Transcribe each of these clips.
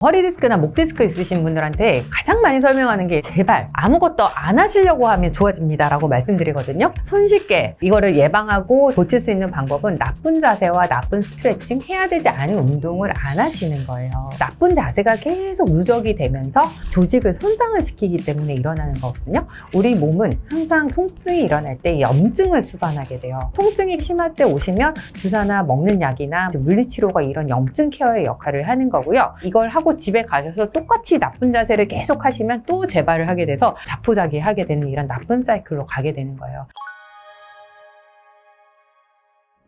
허리 디스크나 목 디스크 있으신 분들한테 가장 많이 설명하는 게 제발 아무것도 안 하시려고 하면 좋아집니다 라고 말씀드리거든요. 손쉽게 이거를 예방하고 고칠 수 있는 방법은 나쁜 자세와 나쁜 스트레칭, 해야 되지 않은 운동을 안 하시는 거예요. 나쁜 자세가 계속 누적이 되면서 조직을 손상을 시키기 때문에 일어나는 거거든요. 우리 몸은 항상 통증이 일어날 때 염증을 수반하게 돼요. 통증이 심할 때 오시면 주사나 먹는 약이나 물리치료가 이런 염증 케어의 역할을 하는 거고요. 이걸 하고 집에 가셔서 똑같이 나쁜 자세를 계속 하시면 또 재발을 하게 돼서 자포자기하게 되는 이런 나쁜 사이클로 가게 되는 거예요.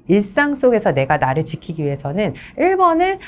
일상 속에서 내가 나를 지키기 위해서는 1번은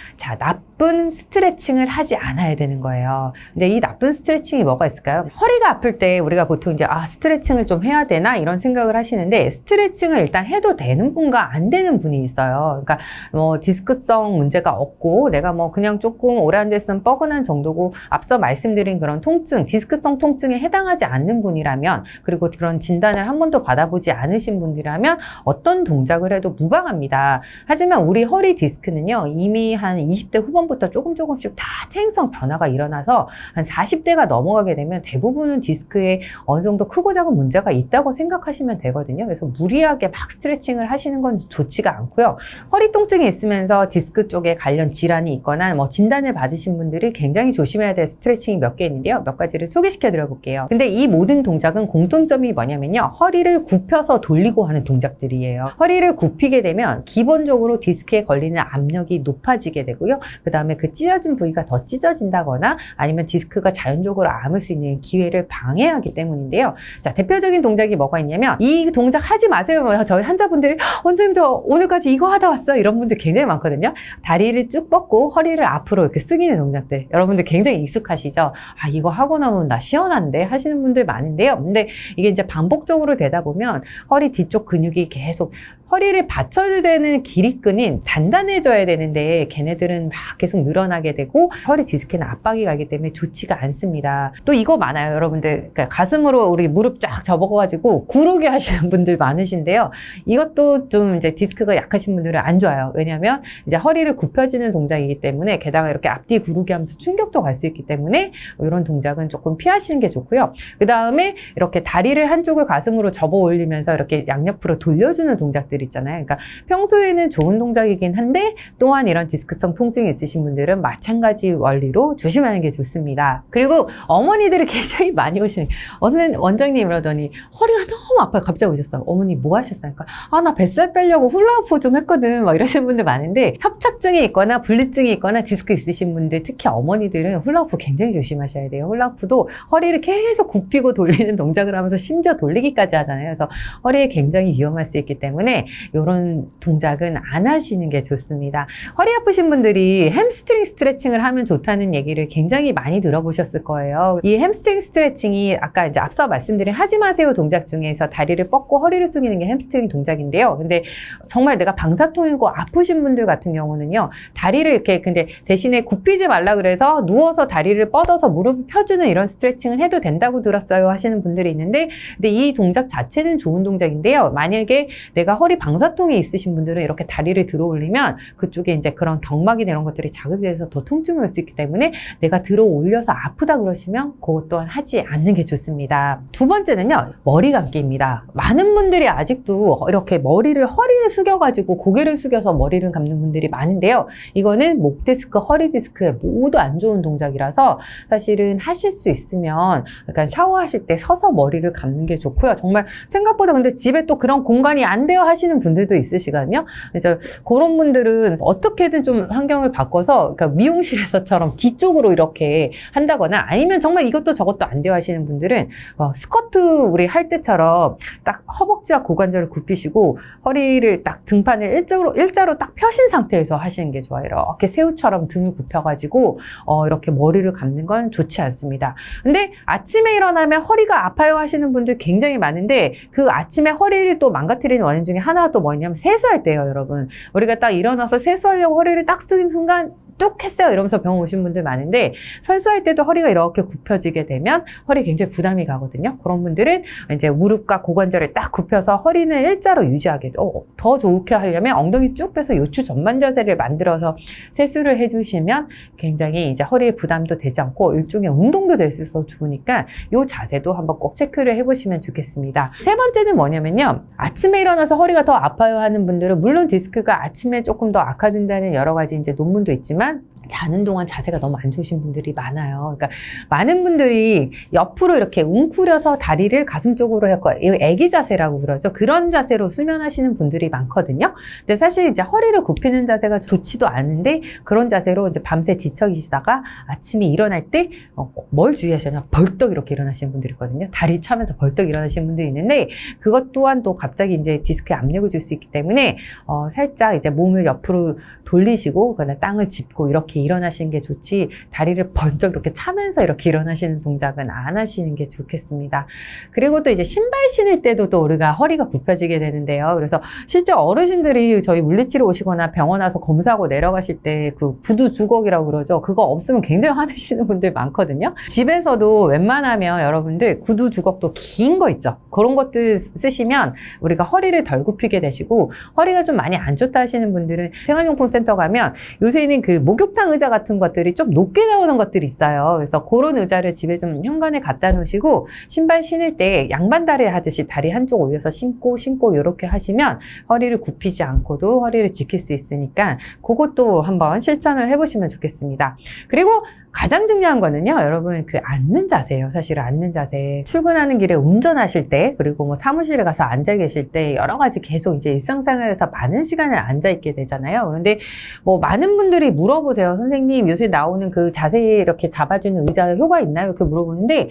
나쁜 스트레칭을 하지 않아야 되는 거예요. 근데 이 나쁜 스트레칭이 뭐가 있을까요? 허리가 아플 때 우리가 보통 이제 스트레칭을 좀 해야 되나 이런 생각을 하시는데 스트레칭을 일단 해도 되는 분과 안 되는 분이 있어요. 그러니까 뭐 디스크성 문제가 없고 내가 뭐 그냥 조금 오래 앉아있으면 뻐근한 정도고 앞서 말씀드린 그런 통증, 디스크성 통증에 해당하지 않는 분이라면 그리고 그런 진단을 한 번도 받아보지 않으신 분이라면 어떤 동작을 해도 무방합니다. 하지만 우리 허리 디스크는요, 이미 한 20대 후반부터 조금씩 다 퇴행성 변화가 일어나서 한 40대가 넘어가게 되면 대부분은 디스크에 어느 정도 크고 작은 문제가 있다고 생각하시면 되거든요. 그래서 무리하게 막 스트레칭을 하시는 건 좋지가 않고요. 허리 통증이 있으면서 디스크 쪽에 관련 질환이 있거나 뭐 진단을 받으신 분들이 굉장히 조심해야 될 스트레칭이 몇 개 있는데요. 몇 가지를 소개시켜 드려 볼게요. 근데 이 모든 동작은 공통점이 뭐냐면요. 허리를 굽혀서 돌리고 하는 동작들이에요. 허리를 굽히게 되면 기본적으로 디스크에 걸리는 압력이 높아지게 되고요. 그 다음에 그 찢어진 부위가 더 찢어진다거나 아니면 디스크가 자연적으로 아물 수 있는 기회를 방해하기 때문인데요. 자, 대표적인 동작이 뭐가 있냐면 이 동작 하지 마세요. 저희 환자분들이 원장님 저 오늘까지 이거 하다 왔어요. 이런 분들 굉장히 많거든요. 다리를 쭉 뻗고 허리를 앞으로 이렇게 숙이는 동작들. 여러분들 굉장히 익숙하시죠? 이거 하고 나면 나 시원한데 하시는 분들 많은데요. 근데 이게 이제 반복적으로 되다 보면 허리 뒤쪽 근육이 계속 허리를 받쳐야 되는 길이끈이 단단해져야 되는데 걔네들은 막 계속 늘어나게 되고 허리 디스크에는 압박이 가기 때문에 좋지가 않습니다. 또 이거 많아요, 여러분들. 그러니까 가슴으로 우리 무릎 쫙 접어가지고 구르기 하시는 분들 많으신데요. 이것도 좀 이제 디스크가 약하신 분들은 안 좋아요. 왜냐하면 이제 허리를 굽혀지는 동작이기 때문에 게다가 이렇게 앞뒤 구르기 하면서 충격도 갈 수 있기 때문에 이런 동작은 조금 피하시는 게 좋고요. 그 다음에 이렇게 다리를 한쪽을 가슴으로 접어 올리면서 이렇게 양옆으로 돌려주는 동작들 있잖아요. 그러니까 평소에는 좋은 동작이긴 한데 또한 이런 디스크성 통증이 있으신 분들은 마찬가지 원리로 조심하는 게 좋습니다. 그리고 어머니들이 굉장히 많이 오시는 원장님 이러더니 허리가 너무 아파요. 갑자기 오셨어요. 어머니 뭐 하셨어요? 그러니까 나 뱃살 빼려고 훌라후프 좀 했거든 막 이러시는 분들 많은데 협착증이 있거나 분리증이 있거나 디스크 있으신 분들 특히 어머니들은 훌라후프 굉장히 조심하셔야 돼요. 훌라후프도 허리를 계속 굽히고 돌리는 동작을 하면서 심지어 돌리기까지 하잖아요. 그래서 허리에 굉장히 위험할 수 있기 때문에 이런 동작은 안 하시는 게 좋습니다. 허리 아프신 분들이 햄스트링 스트레칭을 하면 좋다는 얘기를 굉장히 많이 들어보셨을 거예요. 이 햄스트링 스트레칭이 아까 이제 앞서 말씀드린 하지 마세요 동작 중에서 다리를 뻗고 허리를 숙이는 게 햄스트링 동작인데요. 근데 정말 내가 방사통이고 아프신 분들 같은 경우는요, 다리를 이렇게 근데 대신에 굽히지 말라 그래서 누워서 다리를 뻗어서 무릎을 펴주는 이런 스트레칭을 해도 된다고 들었어요 하시는 분들이 있는데, 근데 이 동작 자체는 좋은 동작인데요. 만약에 내가 허리 방사통이 있으신 분들은 이렇게 다리를 들어 올리면 그쪽에 이제 그런 경막이나 이런 것들이 자극이 돼서 더 통증이 올 수 있기 때문에 내가 들어 올려서 아프다 그러시면 그것 또한 하지 않는 게 좋습니다. 두 번째는요, 머리 감기입니다. 많은 분들이 아직도 이렇게 허리를 숙여가지고 고개를 숙여서 머리를 감는 분들이 많은데요. 이거는 목 디스크, 허리 디스크에 모두 안 좋은 동작이라서 사실은 하실 수 있으면 약간 샤워하실 때 서서 머리를 감는 게 좋고요. 정말 생각보다 근데 집에 또 그런 공간이 안 되어 하시는 분들도 있으시거든요. 그래서 그런 분들은 어떻게든 좀 환경을 바꿔서 그러니까 미용실에서처럼 뒤쪽으로 이렇게 한다거나 아니면 정말 이것도 저것도 안 돼요 하시는 분들은 스쿼트 우리 할 때처럼 딱 허벅지와 고관절을 굽히시고 허리를 딱 등판을 일자로 딱 펴신 상태에서 하시는 게 좋아요. 이렇게 새우처럼 등을 굽혀가지고 이렇게 머리를 감는 건 좋지 않습니다. 근데 아침에 일어나면 허리가 아파요 하시는 분들 굉장히 많은데 그 아침에 허리를 또 망가뜨리는 원인 중에 하나가 또 뭐냐면 세수할 때예요, 여러분. 우리가 딱 일어나서 세수하려고 허리를 딱 숙인 순간 뚝 했어요 이러면서 병원 오신 분들 많은데 설수할 때도 허리가 이렇게 굽혀지게 되면 허리 굉장히 부담이 가거든요. 그런 분들은 이제 무릎과 고관절을 딱 굽혀서 허리는 일자로 유지하게 더 좋게 하려면 엉덩이 쭉 빼서 요추 전만 자세를 만들어서 세수를 해주시면 굉장히 이제 허리에 부담도 되지 않고 일종의 운동도 될 수 있어서 좋으니까 이 자세도 한번 꼭 체크를 해보시면 좋겠습니다. 세 번째는 뭐냐면요. 아침에 일어나서 허리가 더 아파요 하는 분들은 물론 디스크가 아침에 조금 더 악화된다는 여러 가지 이제 논문도 있지만 자는 동안 자세가 너무 안 좋으신 분들이 많아요. 그러니까 많은 분들이 옆으로 이렇게 웅크려서 다리를 가슴 쪽으로 할 거예요. 이거 애기 자세라고 그러죠. 그런 자세로 수면하시는 분들이 많거든요. 근데 사실 이제 허리를 굽히는 자세가 좋지도 않은데 그런 자세로 이제 밤새 지쳐 계시다가 아침에 일어날 때 뭘 주의하시냐? 벌떡 이렇게 일어나시는 분들이 있거든요. 다리 차면서 벌떡 일어나시는 분들이 있는데 그것 또한 또 갑자기 이제 디스크에 압력을 줄 수 있기 때문에 살짝 이제 몸을 옆으로 돌리시고 그다음에 땅을 짚고 이렇게 일어나시는 게 좋지 다리를 번쩍 이렇게 차면서 이렇게 일어나시는 동작은 안 하시는 게 좋겠습니다. 그리고 또 이제 신발 신을 때도 또 우리가 허리가 굽혀지게 되는데요. 그래서 실제 어르신들이 저희 물리치료 오시거나 병원 와서 검사하고 내려가실 때 그 구두 주걱이라고 그러죠. 그거 없으면 굉장히 화내시는 분들 많거든요. 집에서도 웬만하면 여러분들 구두 주걱도 긴 거 있죠. 그런 것들 쓰시면 우리가 허리를 덜 굽히게 되시고 허리가 좀 많이 안 좋다 하시는 분들은 생활용품 센터 가면 요새는 그 목욕탕 의자 같은 것들이 좀 높게 나오는 것들이 있어요. 그래서 그런 의자를 집에 좀 현관에 갖다 놓으시고 신발 신을 때 양반다리 하듯이 다리 한쪽 올려서 신고 이렇게 하시면 허리를 굽히지 않고도 허리를 지킬 수 있으니까 그것도 한번 실천을 해보시면 좋겠습니다. 그리고 가장 중요한 거는요, 여러분, 그 앉는 자세예요. 사실은 앉는 자세. 출근하는 길에 운전하실 때, 그리고 뭐 사무실에 가서 앉아 계실 때, 여러 가지 계속 이제 일상생활에서 많은 시간을 앉아 있게 되잖아요. 그런데 뭐 많은 분들이 물어보세요. 선생님, 요새 나오는 그 자세 이렇게 잡아주는 의자 효과 있나요? 이렇게 물어보는데,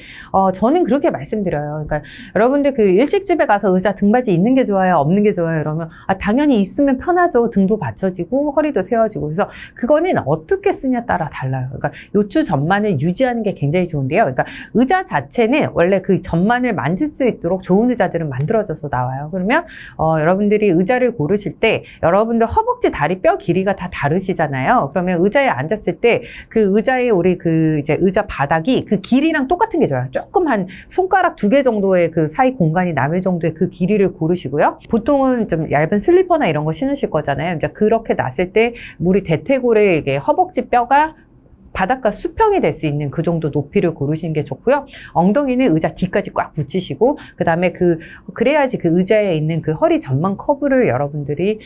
저는 그렇게 말씀드려요. 그러니까 여러분들 그 일식집에 가서 의자 등받이 있는 게 좋아요? 없는 게 좋아요? 이러면, 당연히 있으면 편하죠. 등도 받쳐지고, 허리도 세워지고. 그래서 그거는 어떻게 쓰냐에 따라 달라요. 그러니까 요추 전만을 유지하는 게 굉장히 좋은데요. 그러니까 의자 자체는 원래 그 전만을 만질 수 있도록 좋은 의자들은 만들어져서 나와요. 그러면 여러분들이 의자를 고르실 때 여러분들 허벅지 다리 뼈 길이가 다 다르시잖아요. 그러면 의자에 앉았을 때 그 의자에 우리 그 이제 의자 바닥이 그 길이랑 똑같은 게 좋아요. 조금 한 손가락 2개 정도의 그 사이 공간이 남을 정도의 그 길이를 고르시고요. 보통은 좀 얇은 슬리퍼나 이런 거 신으실 거잖아요. 이제 그렇게 놨을 때 우리 대퇴골의 이게 허벅지 뼈가 바닥과 수평이 될 수 있는 그 정도 높이를 고르시는 게 좋고요. 엉덩이는 의자 뒤까지 꽉 붙이시고 그다음에 그래야지 그 의자에 있는 그 허리 전만 커브를 여러분들이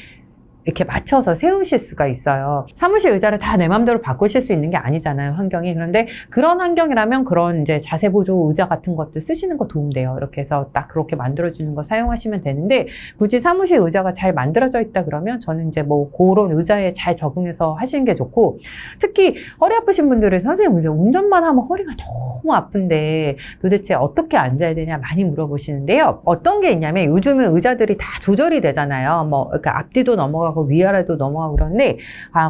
이렇게 맞춰서 세우실 수가 있어요. 사무실 의자를 다 내 맘대로 바꾸실 수 있는 게 아니잖아요, 환경이. 그런데 그런 환경이라면 그런 이제 자세 보조 의자 같은 것들 쓰시는 거 도움돼요. 이렇게 해서 딱 그렇게 만들어주는 거 사용하시면 되는데 굳이 사무실 의자가 잘 만들어져 있다 그러면 저는 이제 뭐 그런 의자에 잘 적응해서 하시는 게 좋고 특히 허리 아프신 분들은 선생님 이제 운전만 하면 허리가 너무 아픈데 도대체 어떻게 앉아야 되냐 많이 물어보시는데요. 어떤 게 있냐면 요즘은 의자들이 다 조절이 되잖아요. 뭐 그러니까 앞뒤도 넘어가고 위아래도 넘어가고 그러는데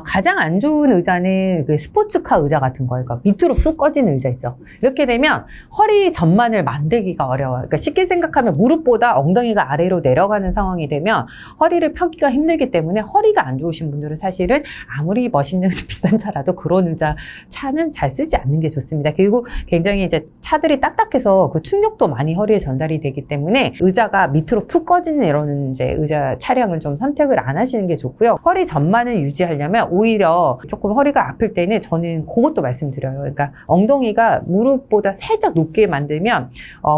가장 안 좋은 의자는 그 스포츠카 의자 같은 거예요. 그러니까 밑으로 쑥 꺼지는 의자 있죠. 이렇게 되면 허리 전만을 만들기가 어려워요. 그러니까 쉽게 생각하면 무릎보다 엉덩이가 아래로 내려가는 상황이 되면 허리를 펴기가 힘들기 때문에 허리가 안 좋으신 분들은 사실은 아무리 멋있는 비싼 차라도 그런 차는 잘 쓰지 않는 게 좋습니다. 그리고 굉장히 이제 차들이 딱딱해서 그 충격도 많이 허리에 전달이 되기 때문에 의자가 밑으로 푹 꺼지는 이런 이제 의자 차량을 좀 선택을 안 하시는 게 좋고요. 허리 전만을 유지하려면 오히려 조금 허리가 아플 때는 저는 그것도 말씀드려요. 그러니까 엉덩이가 무릎보다 살짝 높게 만들면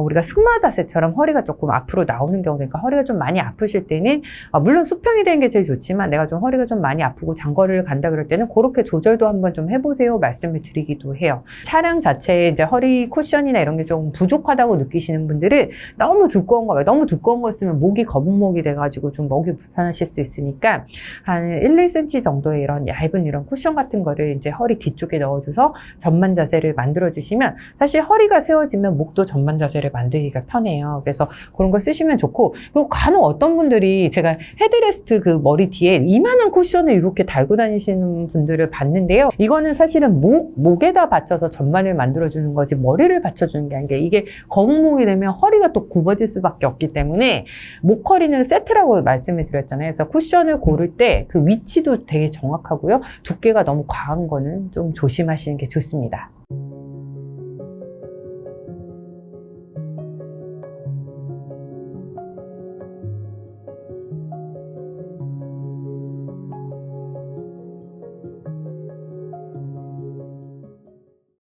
우리가 승마 자세처럼 허리가 조금 앞으로 나오는 경우가 그러니까 허리가 좀 많이 아프실 때는 물론 수평이 되는 게 제일 좋지만 내가 좀 허리가 좀 많이 아프고 장거리를 간다 그럴 때는 그렇게 조절도 한번 좀 해보세요 말씀을 드리기도 해요. 차량 자체에 이제 허리 쿠션이나 이런 게 좀 부족하다고 느끼시는 분들은 너무 두꺼운 거 쓰면 목이 거북목이 돼가지고 좀 목이 불편하실 수 있으니까 한 1, 2cm 정도의 이런 얇은 이런 쿠션 같은 거를 이제 허리 뒤쪽에 넣어줘서 전만 자세를 만들어주시면 사실 허리가 세워지면 목도 전만 자세를 만들기가 편해요. 그래서 그런 거 쓰시면 좋고 그리고 간혹 어떤 분들이 제가 헤드레스트 그 머리 뒤에 이만한 쿠션을 이렇게 달고 다니시는 분들을 봤는데요. 이거는 사실은 목에다 받쳐서 전만을 만들어주는 거지 머리를 받쳐주는 게 아니라 이게 거북목이 되면 허리가 또 굽어질 수밖에 없기 때문에 목허리는 세트라고 말씀을 드렸잖아요. 그래서 쿠션을 고를 때 그 위치도 되게 정확하고요. 두께가 너무 과한 거는 좀 조심하시는 게 좋습니다.